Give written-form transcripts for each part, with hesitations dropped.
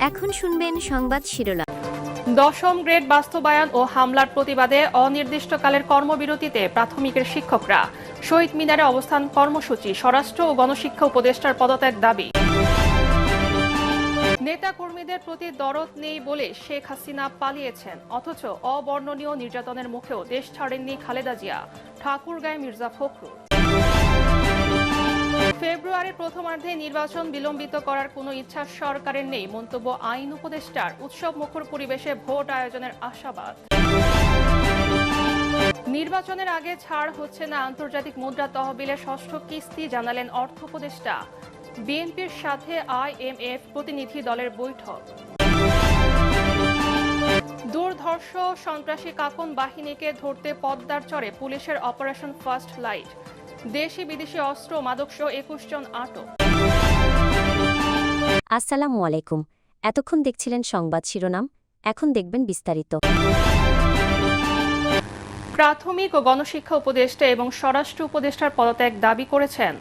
এখন শুনবেন সংবাদ শিরোনাম। দশম গ্রেড বাস্তবায়ন ও হামলার প্রতিবাদে অনির্দিষ্টকালের কর্মবিরতিতে প্রাথমিকের শিক্ষকরা। শহীদ মিনারে অবস্থান কর্মসূচি, স্বরাষ্ট্র ও গণশিক্ষা উপদেষ্টার পদত্যাগ দাবি। নেতাকর্মীদের প্রতি দরদ নেই বলে শেখ হাসিনা পালিয়েছেন, অথচ অবর্ণনীয় নির্যাতনের মুখেও দেশ ছাড়েননি খালেদা জিয়া। ঠাকুরগাঁয় মির্জা ফখরুল। ফেব্রুয়ারির প্রথমার্ধে নির্বাচন বিলম্বিত করার কোনো ইচ্ছা সরকারের নেই, মন্তব্য আইন উপদেষ্টার। উৎসব মুখর পরিবেশে ভোট আয়োজনের আশাবাদ। নির্বাচনের আগে ছাড় হচ্ছে না আন্তর্জাতিক মুদ্রা তহবিলের ষষ্ঠ কিস্তি, জানালেন অর্থ উপদেষ্টা। বিএনপির সাথে IMF প্রতিনিধি দলের বৈঠক। দুর্ধর্ষ সন্ত্রাসী কাকন বাহিনীকে ধরতে পদ্মার চরে পুলিশের অপারেশন ফার্স্ট লাইট। দেশি বিদেশি অস্ত্র মাদকসহ 21 জন আটক। আসসালামু আলাইকুম। এতক্ষণ দেখছিলেন সংবাদ শিরোনাম, এখন দেখবেন বিস্তারিত। প্রাথমিক ও গণশিক্ষা উপদেষ্টা এবং স্বরাষ্ট্র উপদেষ্টার পদত্যাগ দাবি করেছেন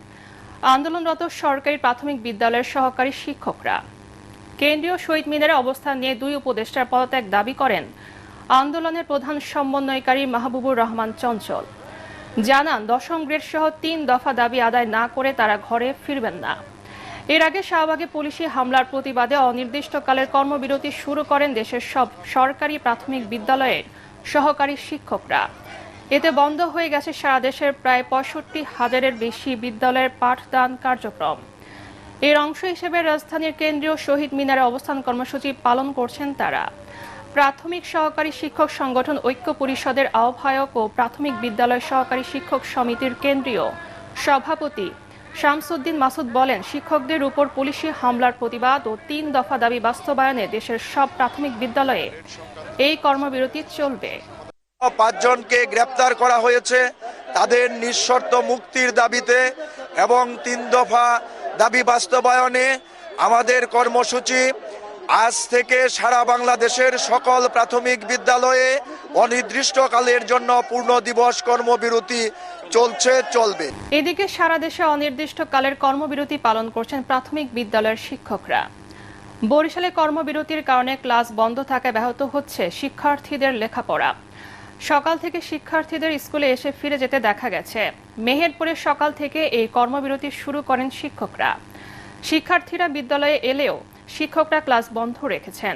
আন্দোলনরত সরকারি প্রাথমিক বিদ্যালয়ের সহকারী শিক্ষকরা। কেন্দ্রীয় শহীদ মিনারে অবস্থান নিয়ে দুই উপদেষ্টার পদত্যাগ দাবি করেন আন্দোলনের প্রধান সমন্বয়কারী মাহবুবুর রহমান চঞ্চল। জানান, দশম গ্রেড সহ 3 দফা দাবি আদায় না করে তারা ঘরে ফিরবেন না। এর আগে শাহবাগে পুলিশি হামলার প্রতিবাদে অনির্দিষ্টকালের কর্মবিরতি শুরু করেন দেশের সব সরকারি প্রাথমিক বিদ্যালয়ের সহকারী শিক্ষকরা। এতে বন্ধ হয়ে গেছে সারা দেশের প্রায় 65,000-এর বেশি বিদ্যালয়ের পাঠদান কার্যক্রম। এর অংশ হিসেবে রাজধানীর কেন্দ্রীয় শহীদ মিনারে অবস্থান কর্মসূচি পালন করছেন তারা। প্রাথমিক সহকারী শিক্ষক সংগঠন ঐক্য পরিষদের আহ্বায়ক ও প্রাথমিক বিদ্যালয় সহকারী শিক্ষক সমিতির কেন্দ্রীয় সভাপতি শামসুদ্দিন মাসুদ বলেন, শিক্ষকদের উপর পুলিশি হামলার প্রতিবাদ ও 3 দফা দাবি বাস্তবায়নে দেশের সব প্রাথমিক বিদ্যালয়ে এই কর্মবিরতি চলবে। 5 জনকে গ্রেপ্তার করা হয়েছে তাদের নিঃশর্ত মুক্তির দাবিতে এবং 3 দফা দাবি বাস্তবায়নে আমাদের কর্মসূচি আজ থেকে সারা বাংলাদেশের সকল প্রাথমিক বিদ্যালয়ে অনির্দিষ্টকালের জন্য পূর্ণ দিবস কর্মবিরতি চলবে। এদিকে সারা দেশে অনির্দিষ্টকালের কর্মবিরতি পালন করছেন প্রাথমিক বিদ্যালয়ের শিক্ষকরা। বরিশালে কর্মবিরতির কারণে ক্লাস বন্ধ থাকায় ব্যাহত হচ্ছে শিক্ষার্থীদের লেখাপড়া। সকাল থেকে শিক্ষার্থীদের স্কুলে এসে ফিরে যেতে দেখা গেছে। মেহেরপুরে সকাল থেকে এই কর্মবিরতি শুরু করেন শিক্ষকরা। শিক্ষার্থীরা বিদ্যালয়ে এলেও শিক্ষকরা ক্লাস বন্ধ রেখেছেন।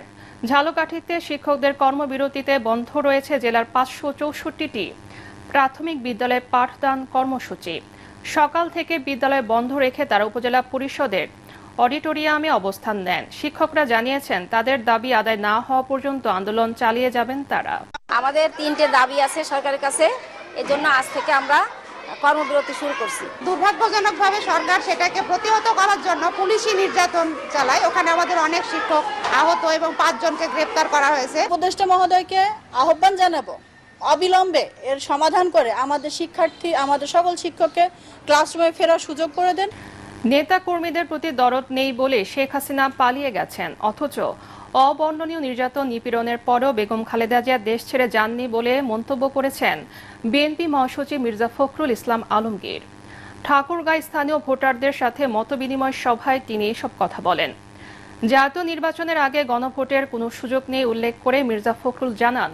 ঝালকাঠিতে শিক্ষকদের কর্মবিরতিতে বন্ধ রয়েছে জেলার 564টি প্রাথমিক বিদ্যালয়ে পাঠদান কর্মসূচি। সকাল থেকে বিদ্যালয় বন্ধ রেখে তারা উপজেলা পরিষদের অডিটোরিয়ামে অবস্থান নেন। শিক্ষকরা জানিয়েছেন, তাদের দাবি আদায় না হওয়া পর্যন্ত আন্দোলন চালিয়ে যাবেন তারা। আমাদের 3টে দাবি আছে সরকারের কাছে, এজন্য আজ থেকে আমরা কর্মবিরতি শুরু করছি। দুর্ভাগ্যজনকভাবে সরকার সেটাকে প্রতিহত করার জন্য পুলিশি নির্যাতন চালায়। ওখানে আমাদের অনেক শিক্ষক আহত এবং 5 জনকে গ্রেপ্তার করা হয়েছে। উপদেষ্টা মহোদয়কে আহ্বান জানাবো, অবিলম্বে এর সমাধান করে আমাদের সকল শিক্ষককে ক্লাসরুমে ফেরার সুযোগ করে দেন। নেতা কর্মীদের প্রতি দরদ নেই বলে শেখ হাসিনা পালিয়ে গেছেন, অথচ অবর্ণনীয় নির্যাতন নিপীড়নের পরও বেগম খালেদা জিয়া দেশ ছেড়ে যাননি বলে মন্তব্য করেছেন বিএনপি মহাসচিব মির্জা ফখরুল ইসলাম আলমগীর। ঠাকুরগাঁয় স্থানীয় ভোটারদের সাথে মতবিনিময় সভায় তিনি এসব কথা বলেন। জাতীয় নির্বাচনের আগে গণভোটের কোনো সুযোগ নেই উল্লেখ করে মির্জা ফখরুল জানান,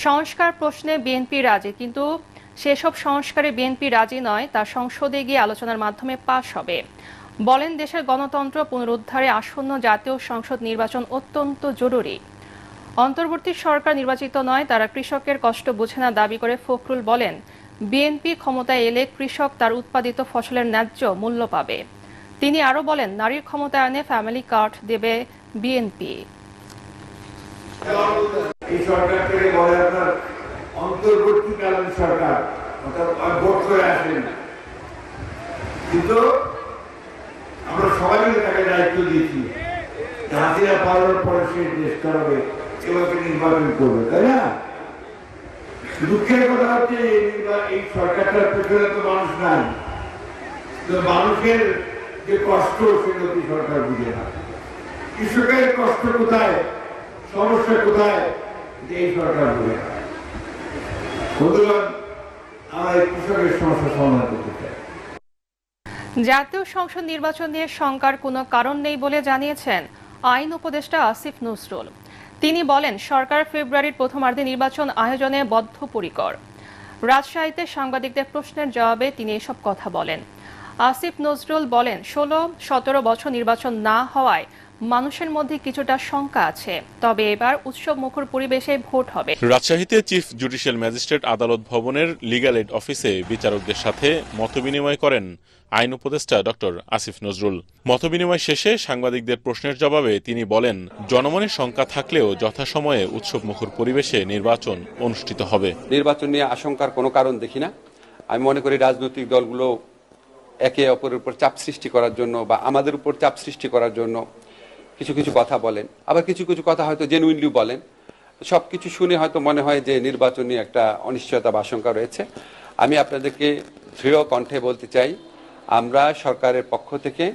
সংস্কার প্রশ্নে বিএনপি রাজি, কিন্তু সেসব সংস্কারে বিএনপি রাজি নয়, তা সংসদে গিয়ে আলোচনার মাধ্যমে পাশ হবে। বলেন, দেশের গণতন্ত্র পুনরুদ্ধারে আসন্ন জাতীয় সংসদ নির্বাচন অত্যন্ত জরুরি। অন্তর্বর্তী সরকার নির্বাচিত নয়, তারা কৃষকের কষ্ট বোঝে না দাবি করে ফখরুল বলেন, বিএনপি ক্ষমতায় এলে কৃষক তার উৎপাদিত ফসলের ন্যায্য মূল্য পাবে। তিনি আরও বলেন, নারীর ক্ষমতায়নে ফ্যামিলি কার্ড দেবে বিএনপি। অন্তর্বর্তীকালীন সরকার ভোট করে আসেন, কিন্তু আমরা সবাই মিলে তাকে দায়িত্ব দিয়েছি, হাসিনা পালানোর পরে সে দেশ চালাবে এবং নির্বাচন করবে, তাই না? দুঃখের কথা হচ্ছে এই সরকারটার পেছনে তো মানুষ নাই, মানুষের যে কষ্ট সেটা সরকার বুঝে না। কৃষকের কষ্ট কোথায়, সমস্যা কোথায়, এই সরকার বুঝে না। জাতীয় সংসদ নির্বাচন নিয়ে শঙ্কার কোনো কারণ নেই বলে জানিয়েছেন আইন উপদেষ্টা আসিফ নজরুল। তিনি বলেন, সরকার ফেব্রুয়ারির প্রথমার্ধে নির্বাচন আয়োজনে বদ্ধপরিকর। রাজশাহীতে সাংবাদিকদের প্রশ্নের জবাবে তিনি এসব কথা বলেন। আসিফ নজরুল বলেন, 16-17 বছর নির্বাচন না হওয়ায় মানুষের মধ্যে কিছুটা শঙ্কা আছে, তবে এবার উৎসব মুখর পরিবেশে ভোট হবে। রাজশাহীতে চিফ জুডিশিয়াল ম্যাজিস্ট্রেট আদালত ভবনের লিগ্যাল এইড অফিসে বিচারকদের সাথে মতবিনিময় করেন আইন উপদেষ্টা ডক্টর আসিফ নজরুল। মতবিনিময় শেষে সাংবাদিকদের প্রশ্নের জবাবে তিনি বলেন, জনমনে শঙ্কা থাকলেও যথাসময়ে উৎসব মুখর পরিবেশে নির্বাচন অনুষ্ঠিত হবে। নির্বাচন নিয়ে আশঙ্কার কোনো কারণ দেখি না। আমি মনে করি রাজনৈতিক দলগুলো একে অপরের উপর চাপ সৃষ্টি করার জন্য বা আমাদের উপর চাপ সৃষ্টি করার জন্য কিছু কিছু কথা বলেন, আবার কিছু কিছু কথা হয়তো জেনুইনলি বলেন। সবকিছু শুনে হয়তো মনে হয় যে নির্বাচন নিয়ে একটা অনিশ্চয়তা বা আশঙ্কা রয়েছে। আমি আপনাদেরকে দৃঢ় কণ্ঠে বলতে চাই, আমরা সরকারের পক্ষ থেকে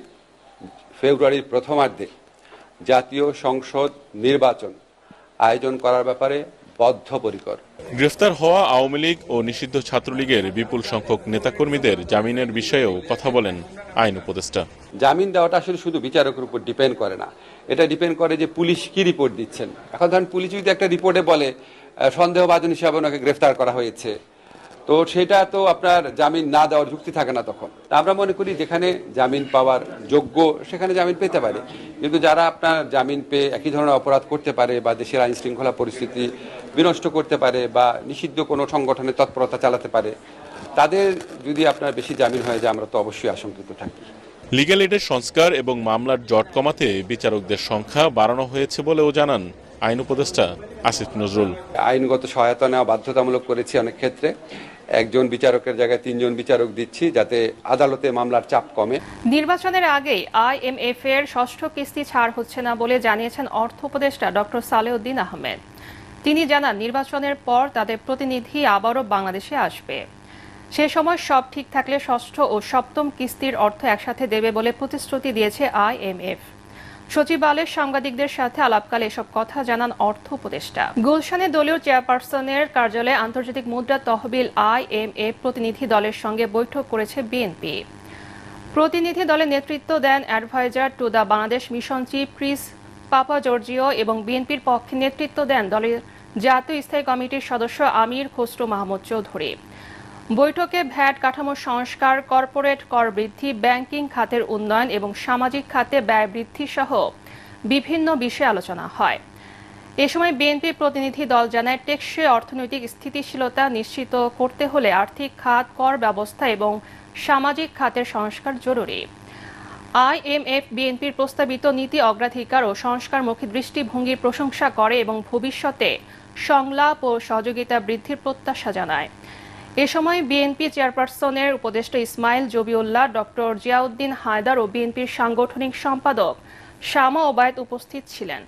ফেব্রুয়ারির প্রথমার্ধে জাতীয় সংসদ নির্বাচন আয়োজন করার ব্যাপারে বদ্ধপরিকর। গ্রেফতার হওয়া আওয়ামী লীগ ও নিষিদ্ধ ছাত্রলীগের বিপুল সংখ্যক নেতাকর্মীদের জামিনের বিষয়েও কথা বলেন আইন উপদেষ্টা। জামিন দেওয়াটা আসলে শুধু বিচারকের উপর ডিপেন্ড করে না, এটা ডিপেন্ড করে যে পুলিশ কি রিপোর্ট দিচ্ছেন। এখন ধরেন পুলিশ যদি একটা রিপোর্টে বলে সন্দেহভাজন হিসাবে ওনাকে গ্রেফতার করা হয়েছে, তো সেটা তো আপনার জামিন না দেওয়ার যুক্তি থাকে না তখন। আমরা মনে করি যেখানে জামিন পাওয়ার যোগ্য সেখানে জামিন পেতে পারে, কিন্তু যারা আপনার জামিন পেয়ে একই ধরনের অপরাধ করতে পারে বা দেশের আইন শৃঙ্খলা পরিস্থিতি বিনষ্ট করতে পারে বা নিষিদ্ধ কোনো সংগঠনের তৎপরতা চালাতে পারে, তাদের যদি আপনার বেশি জামিন হয়ে যায় আমরা তো অবশ্যই আশঙ্কিত থাকি। লিগ্যাল এইডের সংস্কার এবং মামলার জট কমাতে বিচারকদের সংখ্যা বাড়ানো হয়েছে বলেও জানান আইন উপদেষ্টা আসিফ নজরুল। আইনগত সহায়তা নেওয়া বাধ্যতামূলক করেছি অনেক ক্ষেত্রে, একজন বিচারকের জায়গায় 3 জন বিচারক দিচ্ছি যাতে আদালতে মামলার চাপ কমে। নির্বাচনের আগেই IMF এর ষষ্ঠ কিস্তি ছাড় হচ্ছে না বলে জানিয়েছেন অর্থ উপদেষ্টা ডক্টর সালেউদ্দিন আহমেদ। তিনি জানান, নির্বাচনের পর তাদের প্রতিনিধি আবারও বাংলাদেশে আসবে। সে সময় সব ঠিক থাকলে ষষ্ঠ ও সপ্তম কিস্তির অর্থ একসাথে দেবে বলে প্রতিশ্রুতি দিয়েছে IMF। সচিবালয়ের সাংবাদিকদের সাথে আলাপকালে এসব কথা জানান অর্থ উপদেষ্টা। গুলশানে দলীয় চেয়ারপারসনের কার্যালয়ে আন্তর্জাতিক মুদ্রা তহবিল IMF প্রতিনিধি দলের সঙ্গে বৈঠক করেছে বিএনপি। প্রতিনিধি দলে নেতৃত্ব দেন adviser to the Bangladesh mission chief Chris Papageorgiou এবং বিএনপির পক্ষে নেতৃত্ব দেন দলের জাতীয় স্থায়ী কমিটির সদস্য আমির খসরু মাহমুদ চৌধুরী। বৈঠকে ভ্যাট কাঠামো সংস্কার, কর্পোরেট কর বৃদ্ধি, ব্যাংকিং খাতের উন্নয়ন এবং সামাজিক খাতে ব্যয় বৃদ্ধি সহ বিভিন্ন বিষয়ে আলোচনা হয়। এ সময় বিএনপি প্রতিনিধি দল জানায়, টেকসই অর্থনৈতিক স্থিতিশীলতা নিশ্চিত করতে হলে আর্থিক খাত, কর ব্যবস্থা এবং সামাজিক খাতের সংস্কার জরুরি। IMF বিএনপির প্রস্তাবিত নীতি অগ্রাধিকার ও সংস্কারমুখী দৃষ্টিভঙ্গির প্রশংসা করে এবং ভবিষ্যতে সংলাপ ও সহযোগিতা বৃদ্ধির প্রত্যাশা জানায়। এ সময় বিএনপি চেয়ারপারসনের উপদেষ্টা ইসমাইল জবিউল্লাহ, ডক্টর জিয়াউদ্দিন হায়দার ও বিএনপির সাংগঠনিক সম্পাদক শামা ওবায়েদ উপস্থিত ছিলেন।